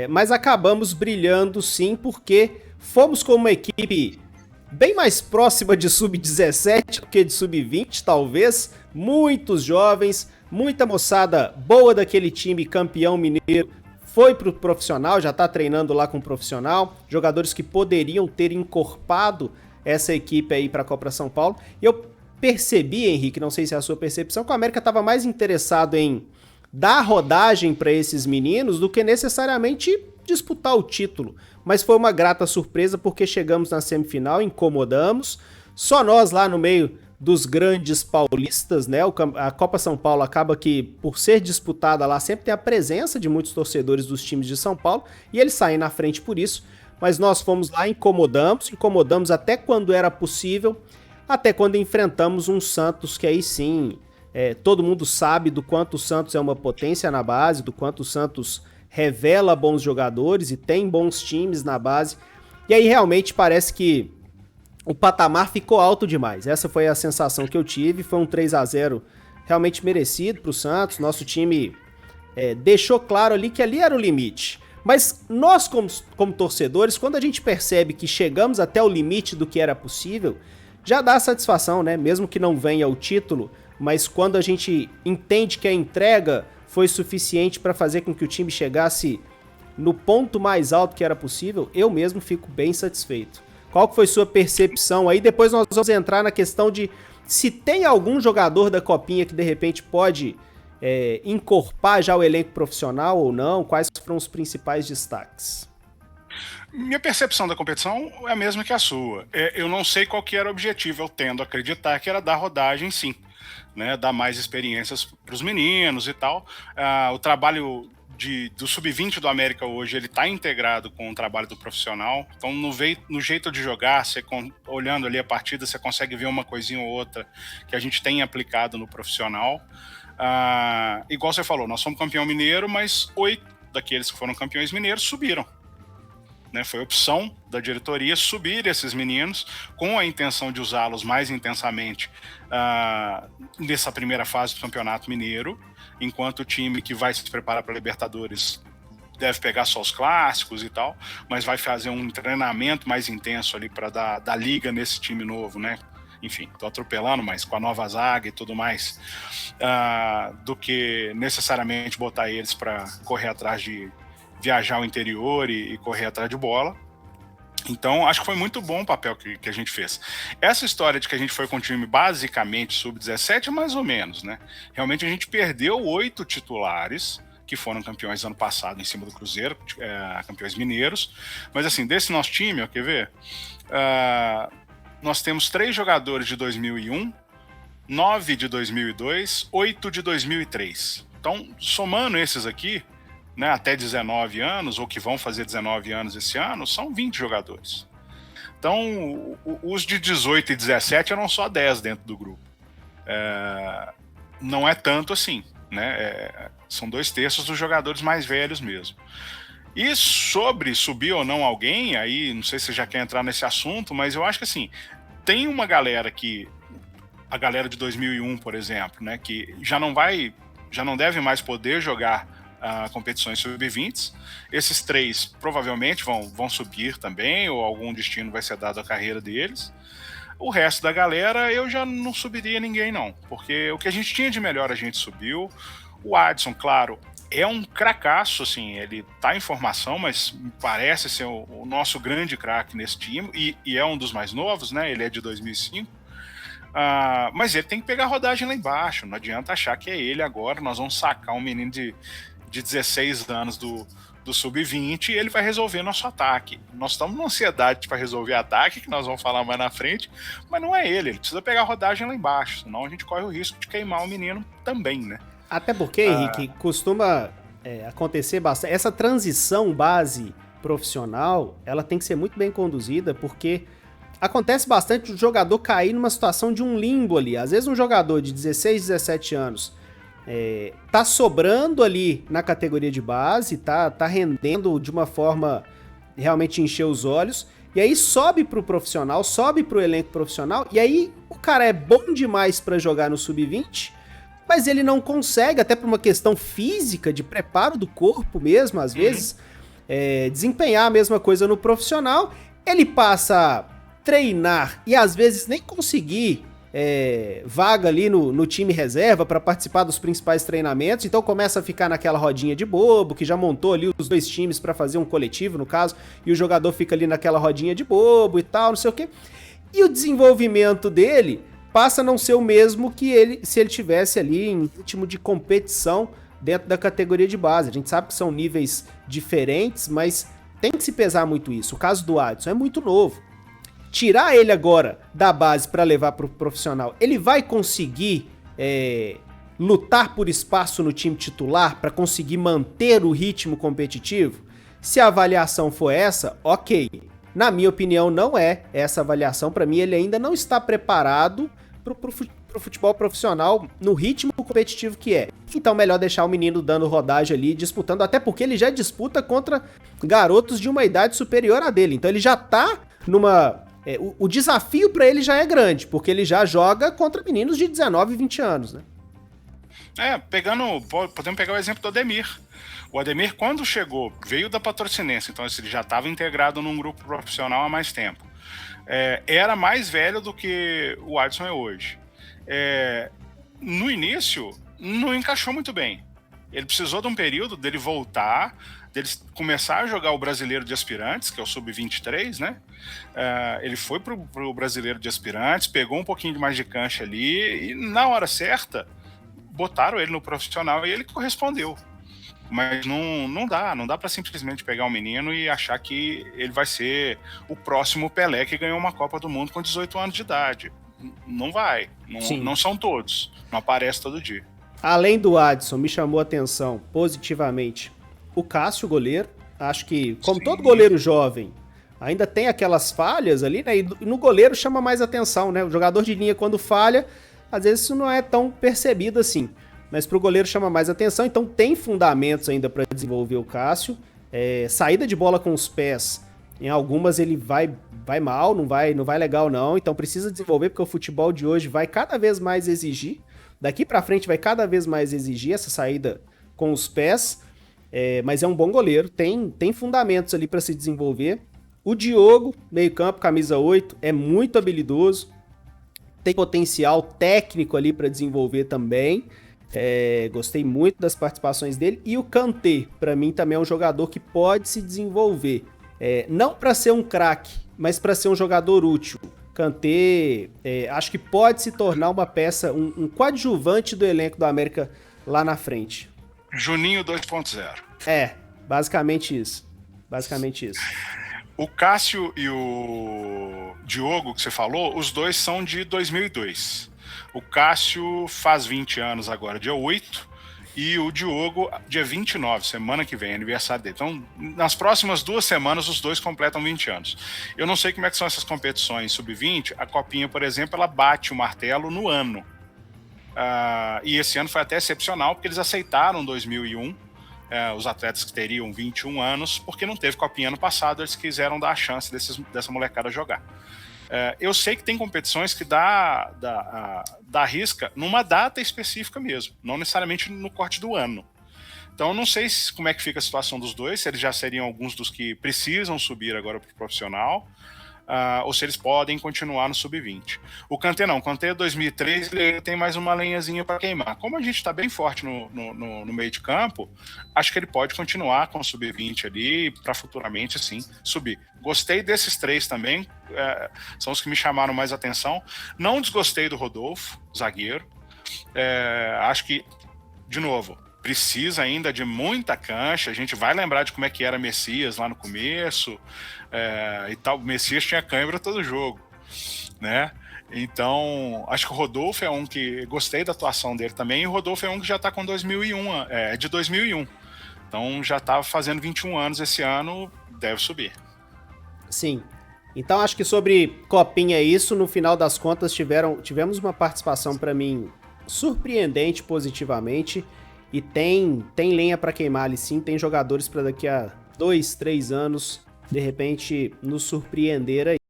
Mas acabamos brilhando sim, porque fomos com uma equipe bem mais próxima de sub-17 do que de sub-20, talvez. Muitos jovens, muita moçada boa daquele time campeão mineiro foi pro profissional, já tá treinando lá com o profissional. Jogadores que poderiam ter encorpado essa equipe aí pra Copa São Paulo. E eu percebi, Henrique, não sei se é a sua percepção, que o América estava mais interessado em dar rodagem para esses meninos do que necessariamente disputar o título. Mas foi uma grata surpresa porque chegamos na semifinal, incomodamos. Só nós lá no meio dos grandes paulistas, né? A Copa São Paulo acaba que, por ser disputada lá, sempre tem a presença de muitos torcedores dos times de São Paulo e eles saem na frente por isso. Mas nós fomos lá, incomodamos até quando era possível, até quando enfrentamos um Santos que aí sim, todo mundo sabe do quanto o Santos é uma potência na base, do quanto o Santos revela bons jogadores e tem bons times na base. E aí realmente parece que o patamar ficou alto demais. Essa foi a sensação que eu tive. Foi um 3-0 realmente merecido para o Santos. Nosso time deixou claro ali que ali era o limite. Mas nós, como torcedores, quando a gente percebe que chegamos até o limite do que era possível, já dá satisfação, né? Mesmo que não venha o título, mas quando a gente entende que a entrega foi suficiente para fazer com que o time chegasse no ponto mais alto que era possível, eu mesmo fico bem satisfeito. Qual que foi sua percepção aí? Depois nós vamos entrar na questão de se tem algum jogador da Copinha que de repente pode encorpar já o elenco profissional ou não. Quais foram os principais destaques? Minha percepção da competição é a mesma que a sua. Eu não sei qual que era o objetivo, eu tendo a acreditar que era dar rodagem, sim, né, dar mais experiências para os meninos e tal. O trabalho do sub-20 do América hoje, ele está integrado com o trabalho do profissional. Então, no jeito de jogar, olhando ali a partida, você consegue ver uma coisinha ou outra que a gente tem aplicado no profissional. Igual você falou, nós somos campeão mineiro, mas 8 daqueles que foram campeões mineiros subiram. Né, foi opção da diretoria subir esses meninos com a intenção de usá-los mais intensamente nessa primeira fase do Campeonato Mineiro, enquanto o time que vai se preparar para a Libertadores deve pegar só os clássicos e tal, mas vai fazer um treinamento mais intenso ali para dar liga nesse time novo, né? Enfim, tô atropelando, mas com a nova zaga e tudo mais, do que necessariamente botar eles para correr atrás de viajar ao interior e correr atrás de bola. Então, acho que foi muito bom o papel que a gente fez. Essa história de que a gente foi com o time basicamente sub-17 é mais ou menos, né? Realmente a gente perdeu 8 titulares que foram campeões ano passado em cima do Cruzeiro, campeões mineiros. Mas assim, desse nosso time, ó, quer ver? Nós temos 3 jogadores de 2001, 9 de 2002, 8 de 2003. Então, somando esses aqui, né, até 19 anos, ou que vão fazer 19 anos esse ano, são 20 jogadores. Então, os de 18 e 17 eram só 10 dentro do grupo. Não é tanto assim, né? São 2/3 dos jogadores mais velhos mesmo. E sobre subir ou não alguém, aí não sei se você já quer entrar nesse assunto, mas eu acho que assim, tem uma galera que, a galera de 2001, por exemplo, né, que já não deve mais poder jogar competições sub-20. Esses 3 provavelmente vão subir também, ou algum destino vai ser dado à carreira deles. O resto da galera, eu já não subiria ninguém, não. Porque o que a gente tinha de melhor, a gente subiu. O Adson, claro, é um cracaço, assim, ele tá em formação, mas parece ser o nosso grande craque nesse time, e é um dos mais novos, né? Ele é de 2005. Mas ele tem que pegar a rodagem lá embaixo. Não adianta achar que é ele agora. Nós vamos sacar um menino de 16 anos do sub-20 e ele vai resolver nosso ataque. Nós estamos numa ansiedade para resolver ataque, que nós vamos falar mais na frente, mas não é ele precisa pegar a rodagem lá embaixo, senão a gente corre o risco de queimar o menino também, né? Até porque, Henrique, costuma acontecer bastante. Essa transição base profissional, ela tem que ser muito bem conduzida, porque acontece bastante o jogador cair numa situação de um limbo ali. Às vezes um jogador de 16, 17 anos tá sobrando ali na categoria de base, tá rendendo de uma forma realmente encher os olhos, e aí sobe pro profissional, sobe pro elenco profissional, e aí o cara é bom demais pra jogar no sub-20, mas ele não consegue, até por uma questão física, de preparo do corpo mesmo, às vezes, desempenhar a mesma coisa no profissional, ele passa a treinar e às vezes nem conseguir vaga ali no time reserva para participar dos principais treinamentos, então começa a ficar naquela rodinha de bobo, que já montou ali os dois times para fazer um coletivo, no caso, e o jogador fica ali naquela rodinha de bobo e tal, não sei o quê. E o desenvolvimento dele passa a não ser o mesmo que se ele tivesse ali em ritmo de competição dentro da categoria de base. A gente sabe que são níveis diferentes, mas tem que se pesar muito isso. O caso do Adson é muito novo. Tirar ele agora da base para levar para o profissional, ele vai conseguir lutar por espaço no time titular para conseguir manter o ritmo competitivo? Se a avaliação for essa, ok. Na minha opinião, não é essa avaliação. Para mim, ele ainda não está preparado para o futebol profissional no ritmo competitivo que é. Então, melhor deixar o menino dando rodagem ali, disputando, até porque ele já disputa contra garotos de uma idade superior à dele. Então, ele já tá numa... o desafio para ele já é grande, porque ele já joga contra meninos de 19 e 20 anos, né? Podemos pegar o exemplo do Ademir. O Ademir, quando chegou, veio da Patrocinense, então ele já estava integrado num grupo profissional há mais tempo. Era mais velho do que o Adson é hoje. No início, não encaixou muito bem. Ele precisou de um período dele voltar, dele começar a jogar o Brasileiro de Aspirantes, que é o Sub-23, né? Ele foi pro Brasileiro de Aspirantes, pegou um pouquinho mais de cancha ali, e na hora certa, botaram ele no profissional e ele correspondeu. Mas não dá para simplesmente pegar um menino e achar que ele vai ser o próximo Pelé que ganhou uma Copa do Mundo com 18 anos de idade. Não vai, não são todos, não aparece todo dia. Além do Adson, me chamou a atenção positivamente o Cássio, goleiro. Acho que, como todo goleiro jovem, ainda tem aquelas falhas ali, né? E no goleiro chama mais atenção, né? O jogador de linha, quando falha, às vezes isso não é tão percebido assim. Mas pro goleiro chama mais atenção, então tem fundamentos ainda para desenvolver o Cássio. Saída de bola com os pés, em algumas ele vai mal, não vai legal não. Então precisa desenvolver, porque o futebol de hoje vai cada vez mais exigir. Daqui pra frente vai cada vez mais exigir essa saída com os pés, mas é um bom goleiro, tem fundamentos ali para se desenvolver. O Diogo, meio campo, camisa 8, é muito habilidoso, tem potencial técnico ali para desenvolver também. Gostei muito das participações dele. E o Kanté, para mim, também é um jogador que pode se desenvolver. Não para ser um craque, mas para ser um jogador útil. Kanté, acho que pode se tornar uma peça, um coadjuvante do elenco do América lá na frente. Juninho 2.0. Basicamente isso. O Cássio e o Diogo, que você falou, os dois são de 2002. O Cássio faz 20 anos agora, dia 8, e o Diogo, dia 29, semana que vem, aniversário dele. Então, nas próximas 2 semanas, os dois completam 20 anos. Eu não sei como é que são essas competições sub-20. A Copinha, por exemplo, ela bate o martelo no ano. E esse ano foi até excepcional, porque eles aceitaram 2001, os atletas que teriam 21 anos, porque não teve Copinha ano passado, eles quiseram dar a chance dessa molecada jogar. Eu sei que tem competições que dá risca numa data específica mesmo, não necessariamente no corte do ano. Então eu não sei como é que fica a situação dos dois, se eles já seriam alguns dos que precisam subir agora para o profissional, ou se eles podem continuar no sub-20. O Kanté não, o Kanté 2003 ele tem mais uma lenhazinha para queimar. Como a gente está bem forte no meio de campo, acho que ele pode continuar com o sub-20 ali para futuramente assim subir. Gostei desses 3 também, são os que me chamaram mais atenção. Não desgostei do Rodolfo, zagueiro. Acho que, de novo, precisa ainda de muita cancha. A gente vai lembrar de como é que era Messias lá no começo, e tal. O Messias tinha câimbra todo jogo, né? Então, acho que o Rodolfo é um que gostei da atuação dele também, e o Rodolfo é um que já está com 2001, de 2001. Então, já está fazendo 21 anos esse ano, deve subir. Sim. Então, acho que sobre Copinha é isso. No final das contas, tivemos uma participação, para mim, surpreendente positivamente. E tem lenha para queimar ali, sim. Tem jogadores para daqui a 2, 3 anos, de repente, nos surpreender aí.